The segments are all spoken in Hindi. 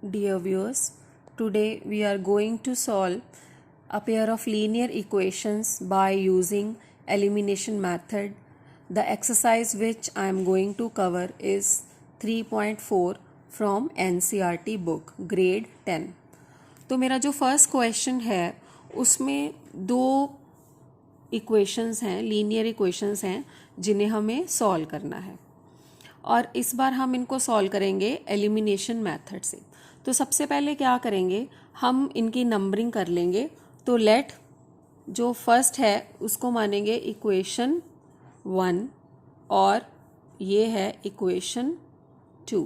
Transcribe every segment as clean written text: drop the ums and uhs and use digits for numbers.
Dear viewers, today we are going to solve a pair of linear equations by using elimination method. The exercise which I am going to cover is 3.4 from NCERT book grade 10. तो मेरा जो फर्स्ट क्वेश्चन है उसमें दो इक्वेशंस हैं, लीनियर इक्वेशंस हैं जिन्हें हमें सॉल्व करना है और इस बार हम इनको सॉल्व करेंगे एलिमिनेशन मेथड से। तो सबसे पहले क्या करेंगे, हम इनकी नंबरिंग कर लेंगे। तो लेट जो फर्स्ट है उसको मानेंगे इक्वेशन 1 और ये है इक्वेशन 2।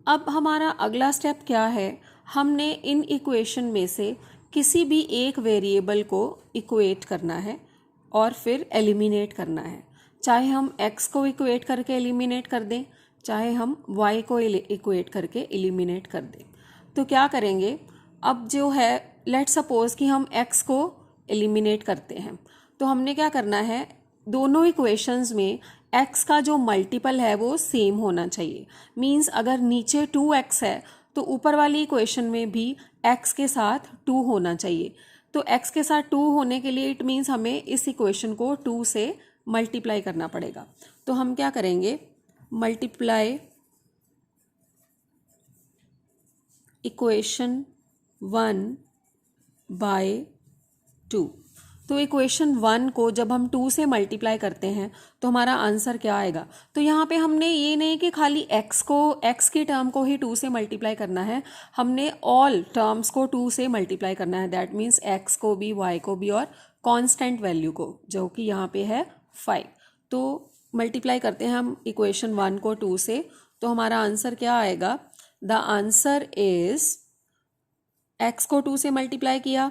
अब हमारा अगला स्टेप क्या है, हमने इन इक्वेशन में से किसी भी एक वेरिएबल को इक्वेट करना है और फिर एलिमिनेट करना है। चाहे हम x को इक्वेट करके एलिमिनेट कर दें, चाहे हम y को इक्वेट करके एलिमिनेट कर दें। तो क्या करेंगे, अब जो है लेट सपोज कि हम x को एलिमिनेट करते हैं, तो हमने क्या करना है, दोनों इक्वेशंस में x का जो मल्टीपल है वो सेम होना चाहिए। मींस अगर नीचे 2x है तो ऊपर वाली इक्वेशन में भी x के साथ 2 होना चाहिए। तो x के साथ 2 होने के लिए इट मीन्स हमें इस इक्वेशन को 2 से मल्टीप्लाई करना पड़ेगा। तो हम क्या करेंगे, मल्टीप्लाई इक्वेशन 1 बाय 2। तो इक्वेशन 1 को जब हम 2 से मल्टीप्लाई करते हैं तो हमारा आंसर क्या आएगा। तो यहाँ पे हमने ये नहीं कि खाली x की टर्म को ही 2 से मल्टीप्लाई करना है, हमने ऑल टर्म्स को 2 से मल्टीप्लाई करना है। दैट मीन्स x को भी, y को भी और कांस्टेंट वैल्यू को, जो कि यहाँ पे है 5। तो मल्टीप्लाई करते हैं हम इक्वेशन 1 को 2 से, तो हमारा आंसर क्या आएगा। द आंसर इज x को 2 से मल्टीप्लाई किया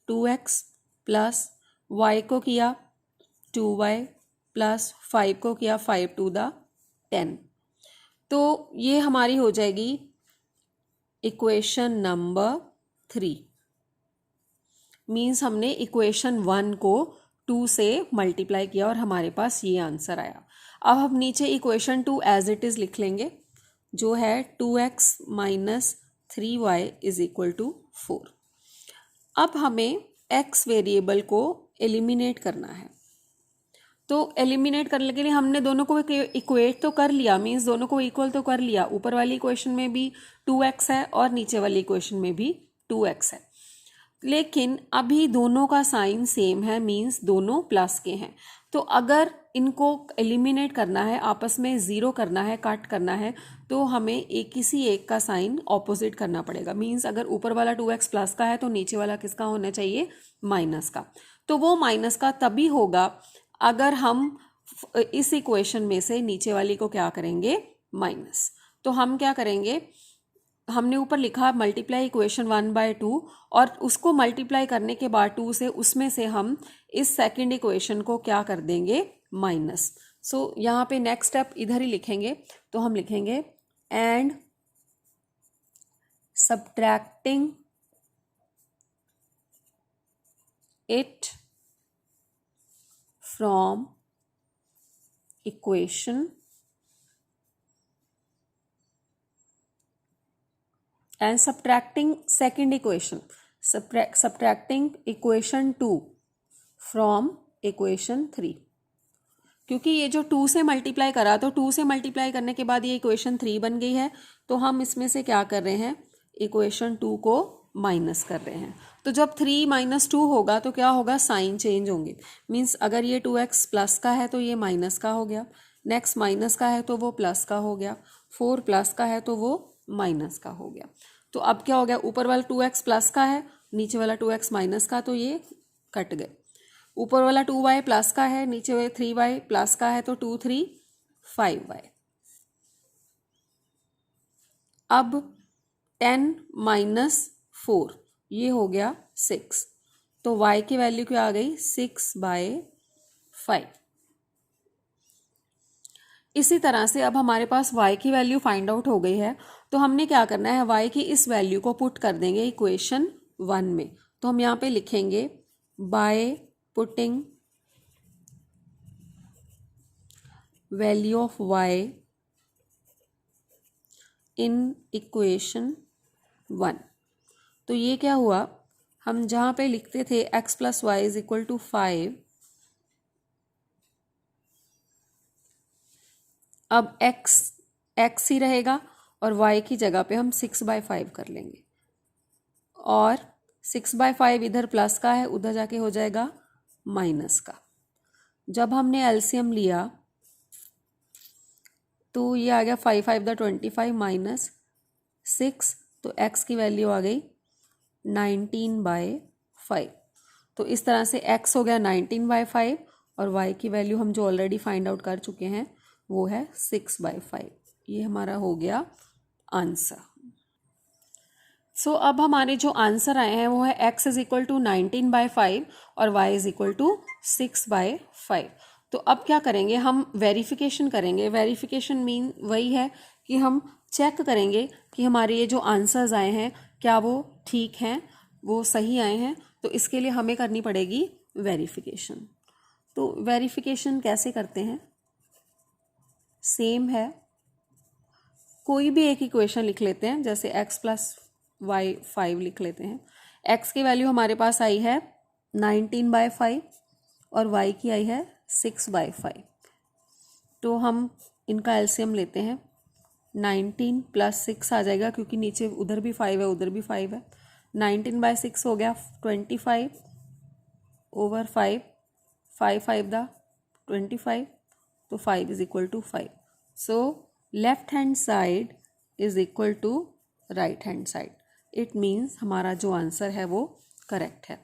2x प्लस y को किया 2y प्लस 5 को किया 5 टू द 10। तो ये हमारी हो जाएगी इक्वेशन नंबर 3। मीन्स हमने इक्वेशन 1 को 2 से मल्टीप्लाई किया और हमारे पास ये आंसर आया। अब हम नीचे इक्वेशन 2 एज इट इज़ लिख लेंगे, जो है 2x minus 3y is equal to 4। अब हमें x वेरिएबल को एलिमिनेट करना है। तो एलिमिनेट करने के लिए हमने दोनों को इक्वेट तो कर लिया, मीन्स दोनों को इक्वल तो कर लिया। ऊपर वाली इक्वेशन में भी 2x है और नीचे वाली इक्वेशन में भी 2x है, लेकिन अभी दोनों का साइन सेम है, मीन्स दोनों प्लस के हैं। तो अगर इनको एलिमिनेट करना है, आपस में ज़ीरो करना है, कट करना है, तो हमें किसी एक का साइन ऑपोजिट करना पड़ेगा। मीन्स अगर ऊपर वाला 2x प्लस का है तो नीचे वाला किसका होना चाहिए, माइनस का। तो वो माइनस का तभी होगा अगर हम इस इक्वेशन में से नीचे वाली को क्या करेंगे, माइनस। तो हम क्या करेंगे, हमने ऊपर लिखा मल्टीप्लाई इक्वेशन 1 बाय 2 और उसको मल्टीप्लाई करने के बाद 2 से, उसमें से हम इस सेकंड इक्वेशन को क्या कर देंगे, माइनस। सो यहाँ पे नेक्स्ट स्टेप इधर ही लिखेंगे। तो हम लिखेंगे and subtracting it from equation and subtracting second equation, subtracting equation 2 from equation 3। क्योंकि ये जो 2 से मल्टीप्लाई करा, तो 2 से मल्टीप्लाई करने के बाद ये इक्वेशन 3 बन गई है। तो हम इसमें से क्या कर रहे हैं, इक्वेशन 2 को माइनस कर रहे हैं। तो जब 3 माइनस 2 होगा तो क्या होगा, साइन चेंज होंगे। मीन्स अगर ये 2x प्लस का है तो ये माइनस का हो गया, नेक्स्ट माइनस का है तो वो प्लस का हो गया, 4 प्लस का है तो वो माइनस का हो गया। तो अब क्या हो गया, ऊपर वाला 2x प्लस का है, नीचे वाला 2x माइनस का, तो ये कट गए। ऊपर वाला 2y प्लस का है, नीचे वाला 3y प्लस का है, तो 2 3 5y। अब 10 माइनस 4 ये हो गया 6। तो y की वैल्यू क्या आ गई, 6/5। इसी तरह से अब हमारे पास y की वैल्यू फाइंड आउट हो गई है। तो हमने क्या करना है, y की इस वैल्यू को पुट कर देंगे इक्वेशन 1 में। तो हम यहाँ पे लिखेंगे by putting value of y in equation 1। तो ये क्या हुआ, हम जहाँ पे लिखते थे x प्लस वाई इज इक्वल टू 5, अब x ही रहेगा और y की जगह पे हम 6/5 कर लेंगे, और 6/5 इधर प्लस का है, उधर जाके हो जाएगा माइनस का। जब हमने एलसीएम लिया तो ये आ गया 5 5 द 25 माइनस 6, तो x की वैल्यू आ गई 19/5। तो इस तरह से x हो गया 19/5 और y की वैल्यू हम जो ऑलरेडी फाइंड आउट कर चुके हैं वो है 6/5। ये हमारा हो गया आंसर। सो अब हमारे जो आंसर आए हैं वो है x इज इक्वल टू 19/5 और y इज इक्वल टू 6/5। तो अब क्या करेंगे, हम वेरिफिकेशन करेंगे। वेरिफिकेशन मीन वही है कि हम चेक करेंगे कि हमारे ये जो आंसर्स आए हैं क्या वो ठीक हैं, वो सही आए हैं। तो इसके लिए हमें करनी पड़ेगी वेरिफिकेशन। तो वेरिफिकेशन कैसे करते हैं, सेम है, कोई भी एक इक्वेशन लिख लेते हैं, जैसे x प्लस वाई 5 लिख लेते हैं। x की वैल्यू हमारे पास आई है 19/5 और y की आई है 6/5। तो हम इनका एलसीएम लेते हैं, 19 प्लस 6 आ जाएगा क्योंकि नीचे उधर भी 5 है उधर भी 5 है। 19/6 हो गया 25 ओवर 5, 5 5 द 25, तो 5 is equal to 5। So left hand side is equal to right hand side. It means हमारा जो आंसर है वो करेक्ट है।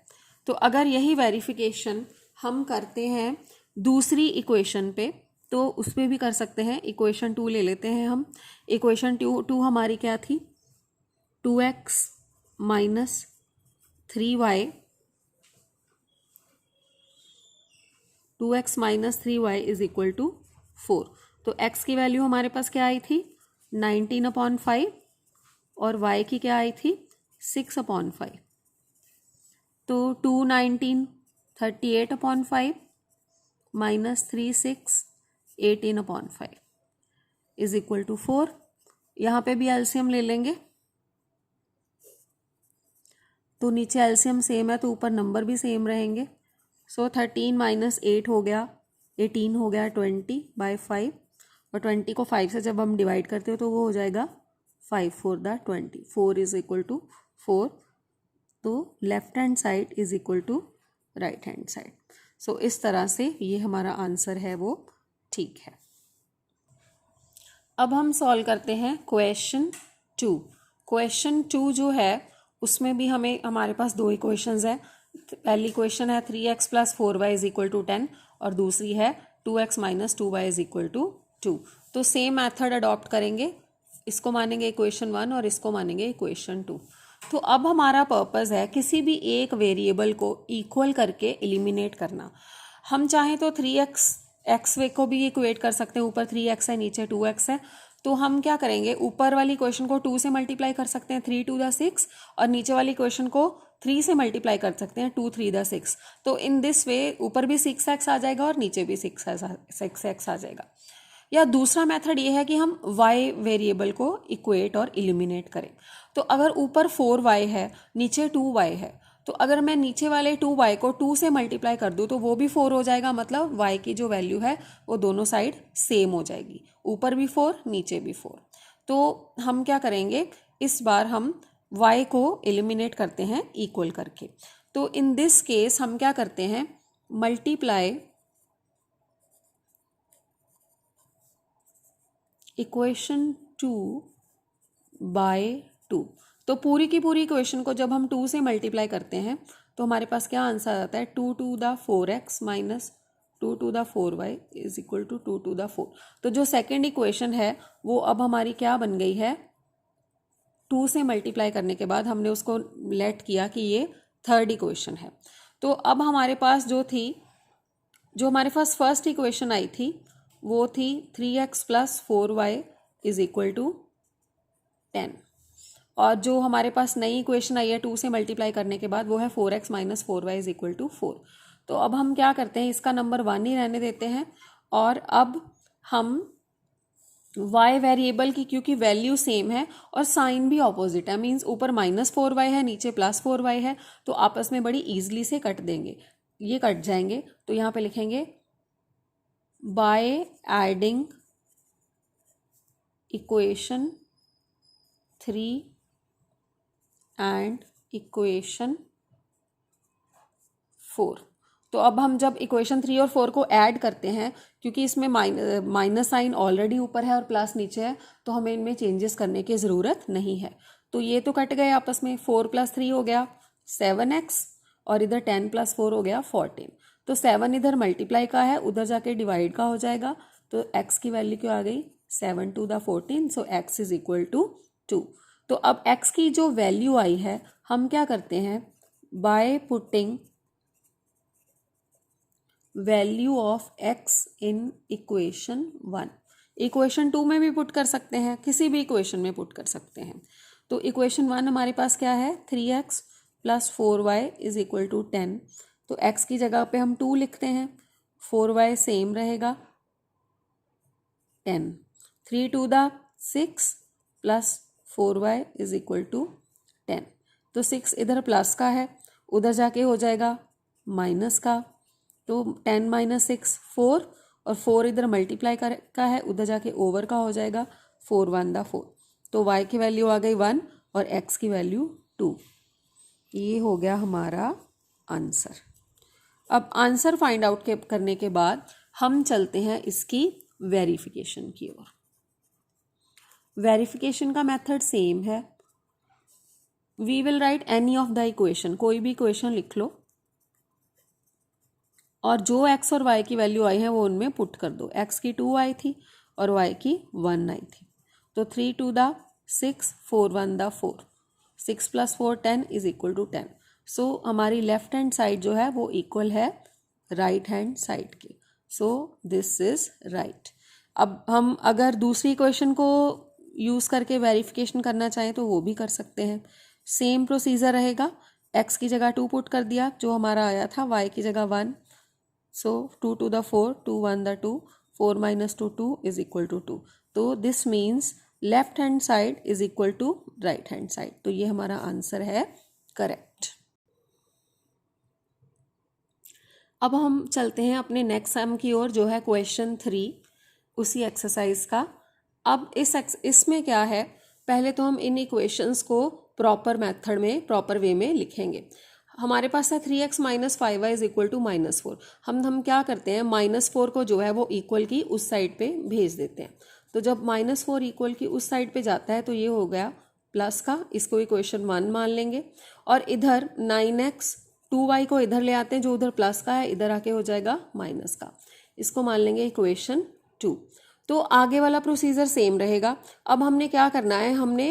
तो अगर यही वेरिफिकेशन हम करते हैं दूसरी इक्वेशन पे तो उस पर भी कर सकते हैं। इक्वेशन 2 ले लेते हैं हम। इक्वेशन 2 हमारी क्या थी, 2x minus 3y, 2x minus 3y is equal to 4। तो x की वैल्यू हमारे पास क्या आई थी 19/5 और y की क्या आई थी 6/5। तो 219 38/5 माइनस 36 18/5 इज इक्वल टू 4। यहाँ पे भी एलसीएम ले लेंगे, तो नीचे एलसीएम सेम है तो ऊपर नंबर भी सेम रहेंगे। सो 13 माइनस 8 हो गया 18 हो गया 20/5, और 20 को 5 से जब हम डिवाइड करते हो तो वो हो जाएगा 5 4 द 20, 4 इज इक्वल टू 4। तो left hand side is equal to right hand side. So इस तरह से ये हमारा आंसर है वो ठीक है। अब हम सॉल्व करते हैं क्वेश्चन 2। क्वेश्चन 2 जो है उसमें भी हमारे पास दो इक्वेशंस है। पहली इक्वेशन है 3x plus 4y is equal to 10 और दूसरी है 2x minus 2y is equal to 2। तो सेम मेथड अडॉप्ट करेंगे, इसको मानेंगे इक्वेशन 1 और इसको मानेंगे इक्वेशन 2। तो अब हमारा पर्पस है किसी भी एक वेरिएबल को इक्वल करके एलिमिनेट करना। हम चाहें तो 3x वे को भी इक्वेट कर सकते हैं, ऊपर 3x है नीचे 2x है। तो हम क्या करेंगे, ऊपर वाली इक्वेशन को 2 से मल्टीप्लाई कर सकते हैं 3 2 द 6, और नीचे वाली इक्वेशन को 3 से मल्टीप्लाई कर सकते हैं 2 3 द 6। तो इन दिस वे ऊपर भी 6x आ जाएगा और नीचे भी 6x आ जाएगा। या दूसरा मेथड ये है कि हम y वेरिएबल को इक्वेट और इलिमिनेट करें। तो अगर ऊपर 4y है नीचे 2y है, तो अगर मैं नीचे वाले 2y को 2 से मल्टीप्लाई कर दूँ तो वो भी 4 हो जाएगा, मतलब y की जो वैल्यू है वो दोनों साइड सेम हो जाएगी, ऊपर भी 4 नीचे भी 4। तो हम क्या करेंगे, इस बार हम y को एलिमिनेट करते हैं इक्वल करके। तो इन दिस केस हम क्या करते हैं, मल्टीप्लाई इक्वेशन 2 बाय 2। तो पूरी की पूरी इक्वेशन को जब हम 2 से मल्टीप्लाई करते हैं तो हमारे पास क्या आंसर आता है, 2 to the 4x minus 2 to the 4y is equal to 2 to the 4। तो जो सेकेंड इक्वेशन है वो अब हमारी क्या बन गई है, 2 से मल्टीप्लाई करने के बाद हमने उसको लेट किया कि ये थर्ड इक्वेशन है। तो अब हमारे पास जो हमारे पास फर्स्ट इक्वेशन आई थी वो थी 3x plus 4y is equal to 10, और जो हमारे पास नई इक्वेशन आई है 2 से मल्टीप्लाई करने के बाद वो है 4x minus 4y is equal to 4। तो अब हम क्या करते हैं, इसका नंबर 1 ही रहने देते हैं, और अब हम y वेरिएबल की क्योंकि वैल्यू सेम है और साइन भी ऑपोजिट है, मीन्स ऊपर -4y है नीचे +4y है, तो आपस में बड़ी ईजिली से कट देंगे, ये कट जाएंगे। तो यहाँ पे लिखेंगे by adding equation 3 and equation 4। तो अब हम जब इक्वेशन 3 और 4 को ऐड करते हैं, क्योंकि इसमें माइनस साइन ऑलरेडी ऊपर है और प्लस नीचे है, तो हमें इनमें चेंजेस करने की ज़रूरत नहीं है। तो ये तो कट गए आपस में, 4 + 3 हो गया 7x और इधर 10 + 4 हो गया 14। तो 7 इधर मल्टीप्लाई का है, उधर जाके डिवाइड का हो जाएगा, तो x की वैल्यू क्या आ गई 7 × 14, सो x = 2। तो अब x की जो वैल्यू आई है, हम क्या करते हैं, by putting value of x in equation 1, equation 2 में भी पुट कर सकते हैं, किसी भी इक्वेशन में पुट कर सकते हैं। तो इक्वेशन 1 हमारे पास क्या है, 3x + 4y = 10। तो x की जगह पे हम 2 लिखते हैं, 4y सेम रहेगा 10, 3 × 2 = 6 + 4y = 10। तो 6 इधर प्लस का है, उधर जाके हो जाएगा माइनस का, तो 10 - 6 4, और 4 इधर मल्टीप्लाई का है, उधर जाके ओवर का हो जाएगा, 4 × 1 = 4। तो y की वैल्यू आ गई 1 और x की वैल्यू 2। ये हो गया हमारा आंसर। अब आंसर फाइंड आउट करने के बाद हम चलते हैं इसकी वेरिफिकेशन की ओर। वेरिफिकेशन का मेथड सेम है, we will write any of the equation, कोई भी इक्वेशन लिख लो और जो x और y की वैल्यू आई है वो उनमें पुट कर दो। x की 2 आई थी और y की 1 आई थी, तो 3 × 2 = 6, 4 × 1 = 4, 6 + 4 10 = 10। सो हमारी लेफ्ट हैंड साइड जो है वो इक्वल है राइट हैंड साइड के, सो दिस इज राइट। अब हम अगर दूसरी इक्वेशन को यूज़ करके वेरिफिकेशन करना चाहें तो वो भी कर सकते हैं, सेम प्रोसीजर रहेगा। x की जगह 2 पुट कर दिया जो हमारा आया था, y की जगह 1, so 2 × 2 = 4, 2 × 1 = 2, 4 - 2 2 = 2। तो this means left hand side is equal to right hand side, तो ये हमारा आंसर है करेक्ट। अब हम चलते हैं अपने नेक्स्ट सम की ओर, जो है क्वेश्चन 3 उसी एक्सरसाइज का। अब इसमें क्या है, पहले तो हम इन इक्वेशंस को प्रॉपर मेथड में, प्रॉपर वे में लिखेंगे। हमारे पास है 3x - 5y = -4। हम क्या करते हैं, -4 को जो है वो इक्वल की उस साइड पे भेज देते हैं। तो जब -4 इक्वल की उस साइड पे जाता है तो ये हो गया प्लस का, इसको इक्वेशन 1 मान लेंगे। और इधर 9x 2y को इधर ले आते हैं, जो उधर प्लस का है इधर आके हो जाएगा माइनस का, इसको मान लेंगे इक्वेशन 2। तो आगे वाला प्रोसीजर सेम रहेगा। अब हमने क्या करना है, हमने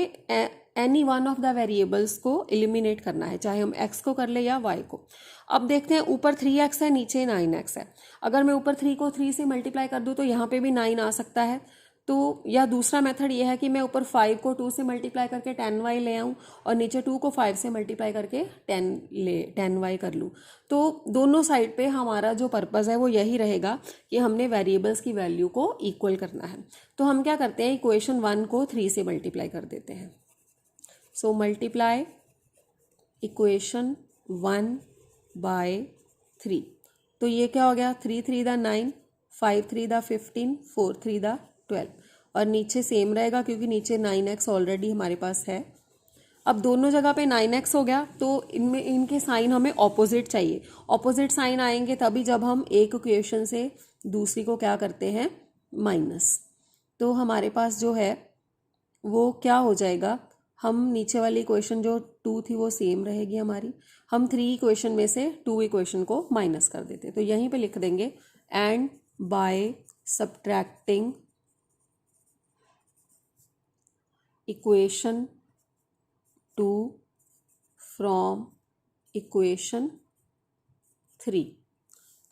any one of the variables को एलिमिनेट करना है, चाहे हम x को कर ले या y को। अब देखते हैं, ऊपर 3x है नीचे 9x है। अगर मैं ऊपर 3 को 3 से मल्टीप्लाई कर दूं तो यहाँ पे भी 9 आ सकता है। तो या दूसरा मेथड ये है कि मैं ऊपर 5 को 2 से मल्टीप्लाई करके 10y ले आऊँ और नीचे 2 को 5 से मल्टीप्लाई करके 10y कर लूँ। तो दोनों साइड पे हमारा जो पर्पज़ है वो यही रहेगा कि हमने वेरिएबल्स की वैल्यू को इक्वल करना है। तो हम क्या करते हैं, इक्वेशन 1 को 3 से मल्टीप्लाई कर देते हैं। So multiply equation 1 by 3। तो ये क्या हो गया, 3 × 3 = 9, 5 × 3 = 15, 4 × 3 = 12, और नीचे सेम रहेगा क्योंकि नीचे 9x ऑलरेडी हमारे पास है। अब दोनों जगह पे 9x हो गया, तो इनमें इनके साइन हमें ऑपोजिट चाहिए। ऑपोजिट साइन आएंगे तभी जब हम एक इक्वेशन से दूसरी को क्या करते हैं, माइनस। तो हमारे पास जो है वो क्या हो जाएगा, हम नीचे वाली इक्वेशन जो 2 थी वो सेम रहेगी हमारी, हम 3 इक्वेशन में से 2 इक्वेशन को माइनस कर देते। तो यहीं पे लिख देंगे and by subtracting equation 2 from equation 3।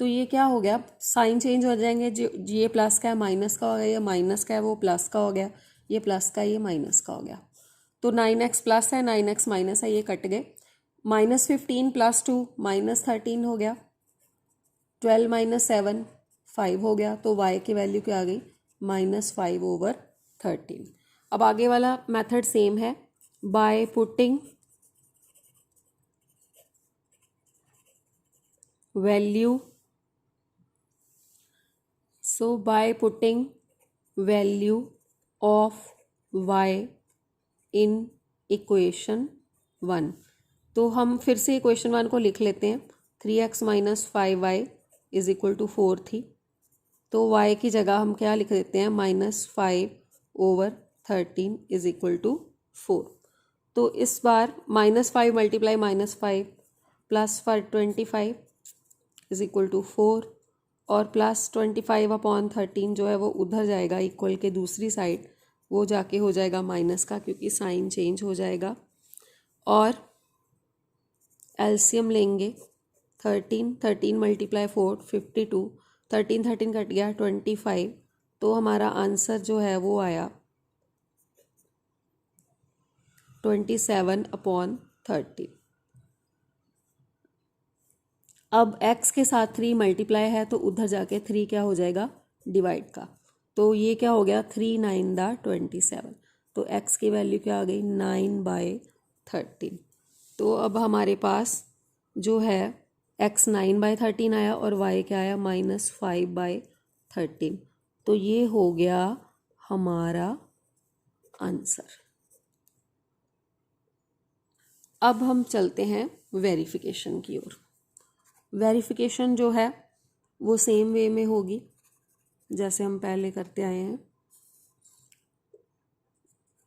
तो ये क्या हो गया, साइन चेंज हो जाएंगे, जो ये प्लस का है माइनस का हो गया, ये माइनस का है वो प्लस का हो गया, ये प्लस का ये माइनस का हो गया। तो 9x प्लस है 9x माइनस है, ये कट गए। -15 + 2 -13 हो गया, 12 - 7 5 हो गया। तो y की वैल्यू क्या आ गई, -5/3। 13। अब आगे वाला मेथड सेम है, by putting value, so by putting value of y in equation 1, तो हम फिर से इक्वेशन 1 को लिख लेते हैं। 3x minus 5y is equal to 4 थी, तो y की जगह हम क्या लिख देते हैं, -5/13 इज इक्वल टू 4। तो इस बार -5 multiply -5 plus 25 is equal to 4, और प्लस 25/13 जो है वो उधर जाएगा इक्वल के दूसरी साइड, वो जाके हो जाएगा माइनस का, क्योंकि साइन चेंज हो जाएगा। और एलसीएम लेंगे, 13 मल्टीप्लाई 4 52, 13 कट गया 25, तो हमारा आंसर जो है वो आया 27/13। अब x के साथ 3 मल्टीप्लाई है तो उधर जाके 3 क्या हो जाएगा, डिवाइड का, तो ये क्या हो गया 3 9 दा 27, तो x की वैल्यू क्या आ गई 9/13। तो अब हमारे पास जो है x 9/13 आया और y क्या आया -5/13, तो ये हो गया हमारा आंसर। अब हम चलते हैं वेरिफिकेशन की ओर। वेरिफिकेशन जो है वो सेम वे में होगी जैसे हम पहले करते आए हैं।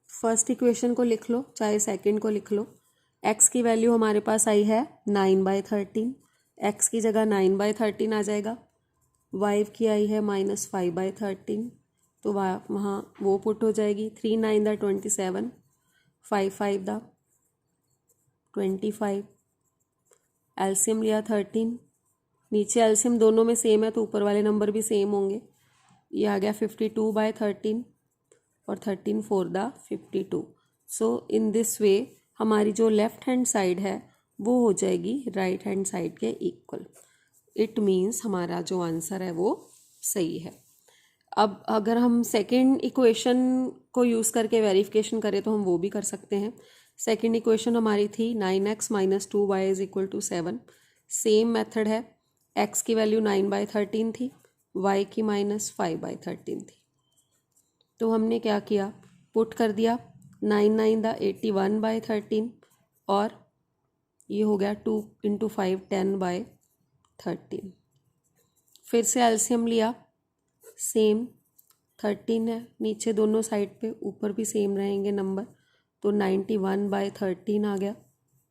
फर्स्ट इक्वेशन को लिख लो, चाहे सेकंड को लिख लो। x की वैल्यू हमारे पास आई है 9/13, x की जगह 9/13 आ जाएगा। y की आई है -5/13, तो वहाँ वो पुट हो जाएगी। 3 9 दा 27, 5 5 दा 25, एलसीएम लिया 13, नीचे एलसीएम दोनों में सेम है तो ऊपर वाले नंबर भी सेम होंगे। ये आ गया 52/13 और 13 4 दा 52। सो इन दिस वे हमारी जो लेफ्ट हैंड साइड है वो हो जाएगी राइट हैंड साइड के इक्वल। इट मीन्स हमारा जो आंसर है वो सही है। अब अगर हम सेकंड इक्वेशन को यूज़ करके वेरिफिकेशन करें तो हम वो भी कर सकते हैं। सेकंड इक्वेशन हमारी थी 9x minus 2y is equal to 7। Same method है, x की वैल्यू 9/13 थी, y की -5/13 थी, तो हमने क्या किया, पुट कर दिया 9 9 दा 81/13 और ये हो गया 2 × 5 10/13। फिर से एलसीएम लिया, सेम 13 है, नीचे दोनों साइड पे, ऊपर भी सेम रहेंगे नंबर, तो 91/13 आ गया,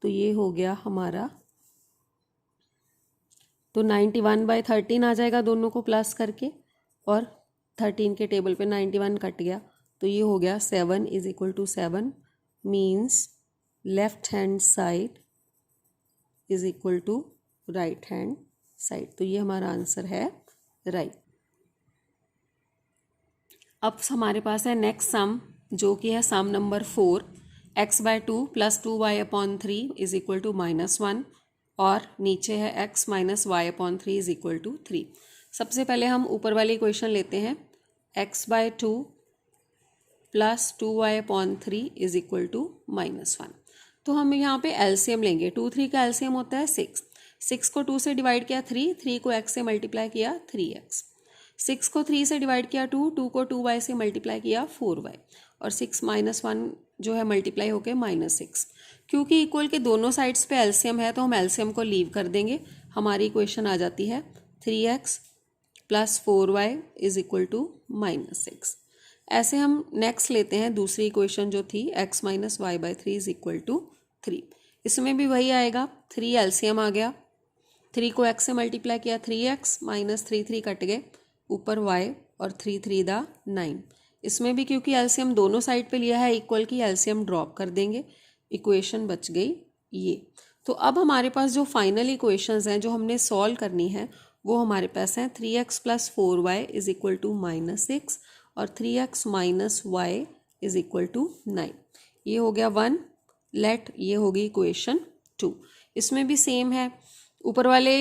तो ये हो गया हमारा, तो 91/13 आ जाएगा दोनों को प्लस करके, और 13 के टेबल पे 91 कट गया, तो ये हो गया 7 is equal to 7, means left hand side is equal to right hand side, तो ये हमारा आंसर है राइट। अब हमारे पास है नेक्स्ट सम, जो कि है sum number 4, x/2 + 2y/3 is equal to -1, और नीचे है x - y/3 is equal to 3। सबसे पहले हम ऊपर वाली इक्वेशन लेते हैं, x/2 + 2y/3 is equal to -1। तो हम यहाँ पे एलसीएम लेंगे, 2 3 का एलसीएम होता है 6, 6 को 2 से डिवाइड किया 3, 3 को x से मल्टीप्लाई किया 3x, 6 को 3 से डिवाइड किया 2, 2 को 2y से मल्टीप्लाई किया 4y, और 6 - 1 जो है मल्टीप्लाई होके -6। क्योंकि इक्वल के दोनों साइड्स पे एलसीएम है तो हम एलसीएम को लीव कर देंगे, हमारी इक्वेशन आ जाती है 3x + 4y is equal to -6। ऐसे हम नेक्स्ट लेते हैं दूसरी इक्वेशन जो थी x - y/3 is equal to 3। इसमें भी वही आएगा, 3 एलसीएम आ गया, 3 को x से मल्टीप्लाई किया 3x, -3 3 कट गए, ऊपर y, और 3 3 दा 9। इसमें भी क्योंकि एलसीएम दोनों साइड पे लिया है इक्वल की, एलसीएम ड्रॉप कर देंगे, इक्वेशन बच गई ये। तो अब हमारे पास जो फाइनल इक्वेशंस हैं जो हमने सॉल्व करनी है वो हमारे पास हैं 3x + 4y is equal to -6 और 3x - y is equal to 9। ये हो गया 1, लेट ये होगी इक्वेशन 2। इसमें भी सेम है, ऊपर वाले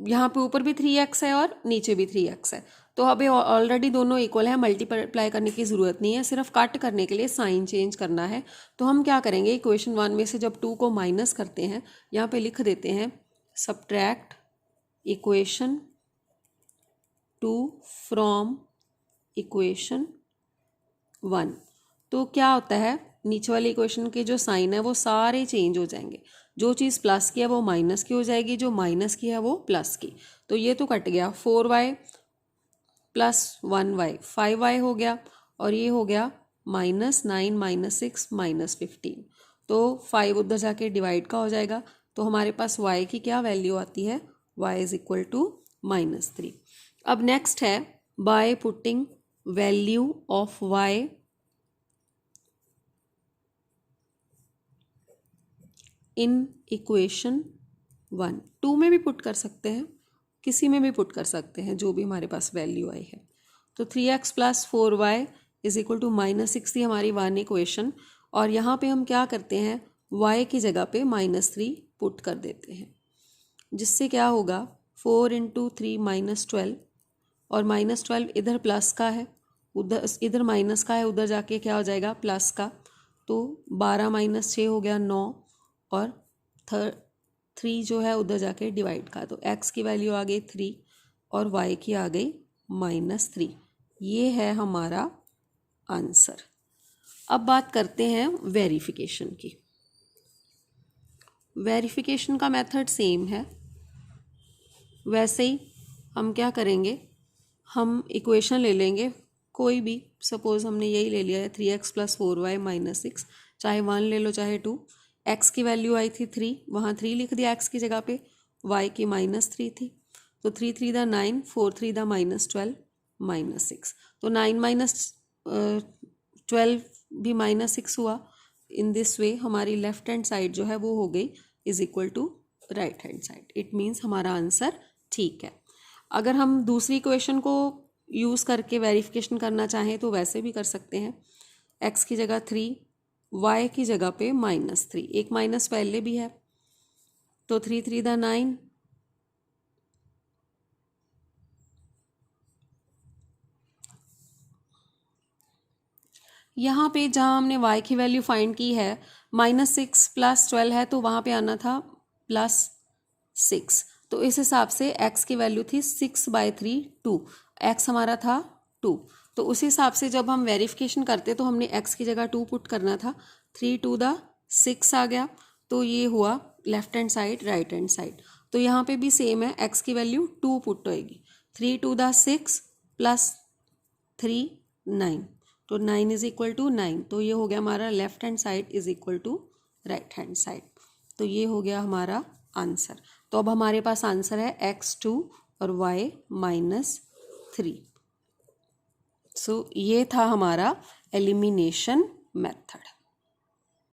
यहाँ पे ऊपर भी 3x है और नीचे भी 3x है, तो अभी ऑलरेडी दोनों इक्वल है, मल्टीप्लाई करने की ज़रूरत नहीं है, सिर्फ कट करने के लिए साइन चेंज करना है। तो हम क्या करेंगे, इक्वेशन 1 में से जब 2 को माइनस करते हैं, यहाँ पे लिख देते हैं सब्ट्रैक्ट इक्वेशन 2 फ्रॉम इक्वेशन 1। तो क्या होता है, नीचे वाली इक्वेशन के जो साइन है वो सारे चेंज हो जाएंगे। जो चीज़ प्लस की है वो माइनस की हो जाएगी, जो माइनस की है वो प्लस की। तो ये तो कट गया, 4y प्लस 1y 5y हो गया, और ये हो गया -9 -6 -15। तो 5 उधर जाके डिवाइड का हो जाएगा। तो हमारे पास y की क्या वैल्यू आती है, y इज इक्वल टू -3। अब नेक्स्ट है by putting value of y in equation 1। 2 में भी पुट कर सकते हैं, किसी में भी पुट कर सकते हैं, जो भी हमारे पास वैल्यू आई है। तो 3x plus 4y is equal to -6 थी हमारी 1 इक्वेशन, और यहाँ पे हम क्या करते हैं, y की जगह पे -3 पुट कर देते हैं, जिससे क्या होगा 4 × 3 -12, और -12 इधर प्लस का है, उधर इधर माइनस का है, उधर जाके क्या हो जाएगा प्लस का। तो 12 - 6 हो गया 9, और 3 जो है उधर जाके डिवाइड का। तो x की वैल्यू आ गई 3 और y की आ गई -3। ये है हमारा आंसर। अब बात करते हैं वेरिफिकेशन की। वेरिफिकेशन का मेथड सेम है। वैसे ही हम क्या करेंगे, हम इक्वेशन ले लेंगे कोई भी, सपोज़ हमने यही ले लिया है 3x प्लस 4y -6, चाहे 1 ले लो चाहे 2। x की वैल्यू आई थी 3, वहाँ 3 लिख दिया x की जगह पे, y की -3 थी। तो 3 3 दा 9, 4 3 दा -12, -6। तो 9 - 12 भी -6 हुआ। इन दिस वे हमारी लेफ्ट हैंड साइड जो है वो हो गई is equal to right hand side. It means हमारा आंसर ठीक है। अगर हम दूसरी इक्वेशन को यूज़ करके वेरिफिकेशन करना चाहें तो वैसे भी कर सकते हैं। x की जगह 3, y की जगह पे -3, एक माइनस पहले भी है। तो 3 3 दा 9, यहाँ पे जहाँ हमने y की वैल्यू फाइंड की है -6 प्लस 12 है, तो वहाँ पे आना था +6। तो इस हिसाब से x की वैल्यू थी 6/3 2, x हमारा था 2। तो उस हिसाब से जब हम वेरिफिकेशन करते तो हमने x की जगह 2 पुट करना था। 3 2 दा 6 आ गया, तो ये हुआ left hand side right hand side. तो यहाँ पे भी सेम है, x की वैल्यू 2 पुट होएगी। 3 2 दा 6 प्लस 3 9, तो 9 इज इक्वल टू 9। तो ये हो गया हमारा left hand side is equal to right hand side. तो ये हो गया हमारा आंसर। तो अब हमारे पास आंसर है x2 और y -3। सो ये था हमारा एलिमिनेशन मेथड।